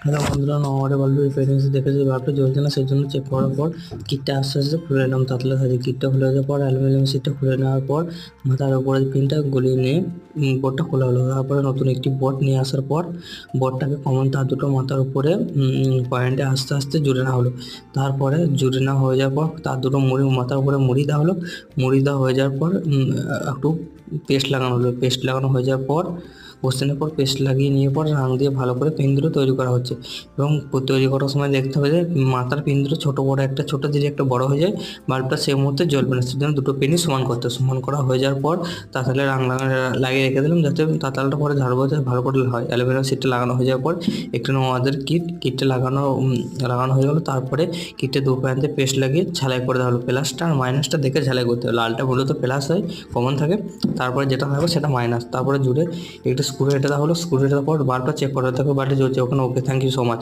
Hello বন্ধুরা, আমাদের বাল্বের রিপেয়ারিং দেখে যে বাল্বটা জ্বলছে না, সেই জন্য চেক করার পর কিটটা আস্তে আস্তে খুলে নিলাম তাতলা সাথে। কিটটা খুলে যাওয়ার পর অ্যালুমিনিয়াম সিটটা খুলে নেওয়ার পর মাথার উপরে পিনটা গলিয়ে নিয়ে বোর্ডটা খোলা হলো। তারপরে নতুন একটি বোর্ড নিয়ে আসার পর বোর্ডটাকে কমন তার দুটো মাথার উপরে পয়েন্টে আস্তে আস্তে জুড়ে নেওয়া হলো। তারপরে জুড়ে নেওয়া হয়ে যাওয়ার পর তার দুটো মুড়ি মাথার উপরে মুড়ি দেওয়া হলো। মুড়ি দেওয়া হয়ে যাওয়ার পর একটু পেস্ট লাগানো হলো। পেস্ট লাগানো হয়ে যাওয়ার পর বসানোর পর পেস্ট লাগিয়ে নিয়ে পর রাং দিয়ে ভালো করে পিন দুটো তৈরি করা হচ্ছে। এবং তৈরি করার সময় দেখতে হবে যে মাথার পিন দুটো ছোটো বড়, একটা ছোটো দিলে একটা বড় হয়ে যায়, বাল্বটা সেই মুহূর্তে জ্বলবে না। সেজন্য দুটো পিনই সমান করা হয়ে যাওয়ার পর তাতালে রাং লাগিয়ে রেখে দিলাম, যাতে তাতালটা পরে ঝাড়বো যাতে ভালো করে হয়। অ্যালুমিনিয়াম সিটটা লাগানো হয়ে যাওয়ার পর একটু আমাদের কিটটা লাগানো হয়ে গেলো। তারপরে কিটে দু প্রান্তে পেস্ট লাগিয়ে ঝালাই করে দেওয়া হলো। প্লাসটা আর মাইনাসটা দেখে ঝালাই করতে হবে। লালটা মূলত প্লাস হয়, কমন থাকে, তারপরে যেটা থাকবে সেটা মাইনাস। তারপরে জুড়ে একটা স্ক্রু এটা দেওয়া হলো। স্ক্রু এটার পর বাল্বটা চেক করা থাকে, বাল্বটা জ্বলছে ওখানে। ওকে, থ্যাংক ইউ সো মাচ।